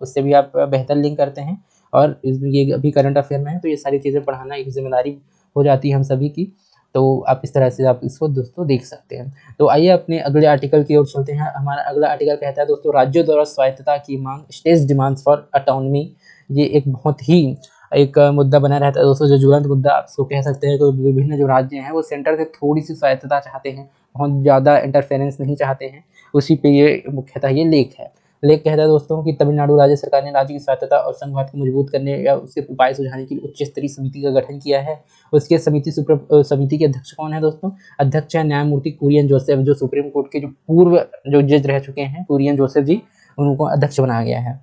उससे भी आप बेहतर लिंक करते हैं, और ये अभी करंट अफेयर में है तो ये सारी चीज़ें पढ़ाना एक जिम्मेदारी हो जाती है हम सभी की। तो आप इस तरह से आप इसको दोस्तों देख सकते हैं। तो आइए अपने अगले आर्टिकल की ओर चलते हैं। हमारा अगला आर्टिकल कहता है दोस्तों, राज्यों द्वारा स्वायत्तता की मांग, स्टेट्स डिमांड्स फॉर ऑटोनॉमी। ये एक बहुत ही एक मुद्दा बना रहता है दोस्तों, जो ज्वलंत मुद्दा आप इसको कह सकते हैं। तो विभिन्न जो राज्य हैं वो सेंटर से थोड़ी सी स्वायत्तता चाहते हैं, बहुत ज़्यादा इंटरफेरेंस नहीं चाहते हैं। उसी पे ये मुख्यतः ये लेख है। लेख कहता है दोस्तों कि तमिलनाडु राज्य सरकार ने राज्य की स्वायत्तता और संघवाद को मजबूत करने या उसके उपाय सुझाने के लिए उच्च स्तरीय समिति का गठन किया है। उसके समिति के अध्यक्ष कौन है दोस्तों? अध्यक्ष है न्यायमूर्ति कुरियन जोसेफ, जो सुप्रीम कोर्ट के जो पूर्व जो जज रह चुके हैं, कुरियन जोसेफ जी, उनको अध्यक्ष बनाया गया है।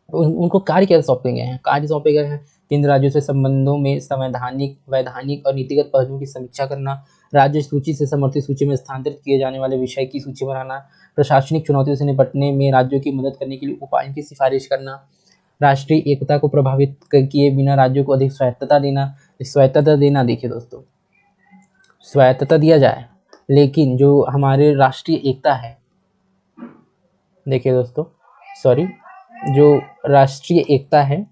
उनको कार्य क्या सौंपे गए हैं? कार्य सौंपे गए हैं केंद्र राज्यों से संबंधों में संवैधानिक, वैधानिक और नीतिगत पहलुओं की समीक्षा करना, राज्य सूची से समर्थित सूची में स्थानांतरित किए जाने वाले विषय की सूची बनाना, प्रशासनिक चुनौतियों से निपटने में राज्यों की मदद करने के लिए उपायों की सिफारिश करना, राष्ट्रीय एकता को प्रभावित किए बिना राज्यों को अधिक स्वायत्तता देना। स्वायत्तता देना, देखिए दोस्तों, स्वायत्तता दिया जाए, लेकिन जो हमारे राष्ट्रीय एकता है, देखिए दोस्तों, जो राष्ट्रीय एकता है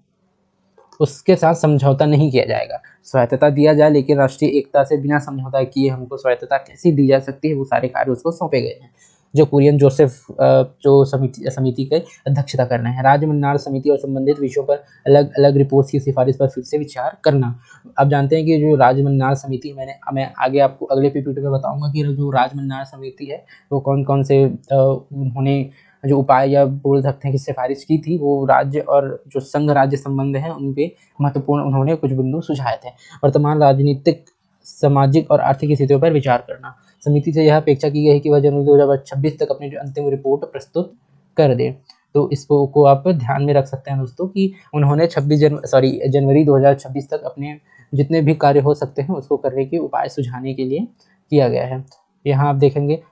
उसके साथ समझौता नहीं किया जाएगा। स्वायत्तता दिया जाए, लेकिन राष्ट्रीय एकता से बिना समझौता किए हमको स्वायत्तता कैसी दी जा सकती है, वो सारे कार्य उसको सौंपे गए हैं, जो कुरियन जोसेफ जो समिति के अध्यक्षता करना है। राज्य मंडार समिति और संबंधित विषयों पर अलग अलग रिपोर्ट्स की सिफारिश पर फिर से विचार करना। आप जानते हैं कि जो राज्य मंडार समिति, मैं आगे आपको अगले पीपीटी में बताऊंगा कि जो राज्य मंडार समिति है वो कौन कौन से उन्होंने जो उपाय या बोल सकते हैं कि सिफारिश की थी, वो राज्य और जो संघ राज्य संबंध हैं उन पे महत्वपूर्ण उन्होंने कुछ बिंदु सुझाए थे। वर्तमान राजनीतिक, सामाजिक और आर्थिक स्थितियों पर विचार करना। समिति से यह अपेक्षा की गई है कि वह जनवरी 2026 तक अपनी जो अंतिम रिपोर्ट प्रस्तुत कर दे। तो इसको को आप ध्यान में रख सकते हैं दोस्तों कि उन्होंने जनवरी 2026 तक अपने जितने भी कार्य हो सकते हैं उसको करने के उपाय सुझाने के लिए किया गया है। यहाँ आप देखेंगे,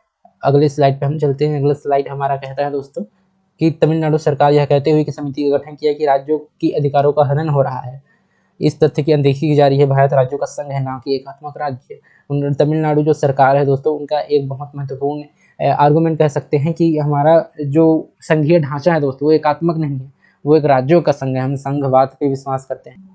अगले स्लाइड पे हम चलते हैं। अगला स्लाइड हमारा कहता है दोस्तों कि तमिलनाडु सरकार यह कहते हुए कि समिति का गठन किया कि राज्यों की अधिकारों का हनन हो रहा है। इस तथ्य की अनदेखी की जा रही है। भारत राज्यों का संघ है, ना कि एकात्मक राज्य। तमिलनाडु जो सरकार है दोस्तों, उनका एक बहुत महत्वपूर्ण आर्गुमेंट कह सकते हैं कि हमारा जो संघीय ढांचा है दोस्तों, वो एकात्मक नहीं है, वो एक राज्यों का संघ है। हम संघवाद पे विश्वास करते हैं,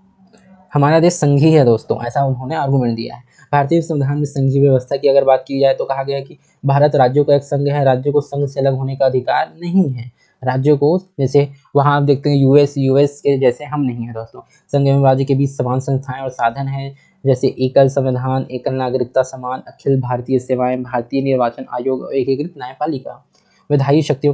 हमारा देश संघीय है दोस्तों, ऐसा उन्होंने आर्गुमेंट दिया है। भारतीय संविधान में संघीय व्यवस्था की अगर बात की जाए तो कहा गया है कि भारत राज्यों का एक संघ है, राज्यों को संघ से अलग होने का अधिकार नहीं है। राज्यों को, जैसे वहाँ आप देखते हैं यूएस के जैसे हम नहीं है दोस्तों। संघ एवं राज्य के बीच समान संस्थाएं और साधन हैं, जैसे एकल संविधान, एकल नागरिकता, समान अखिल भारतीय सेवाएं, भारतीय निर्वाचन आयोग और एकीकृत न्यायपालिका। विधायी शक्तियों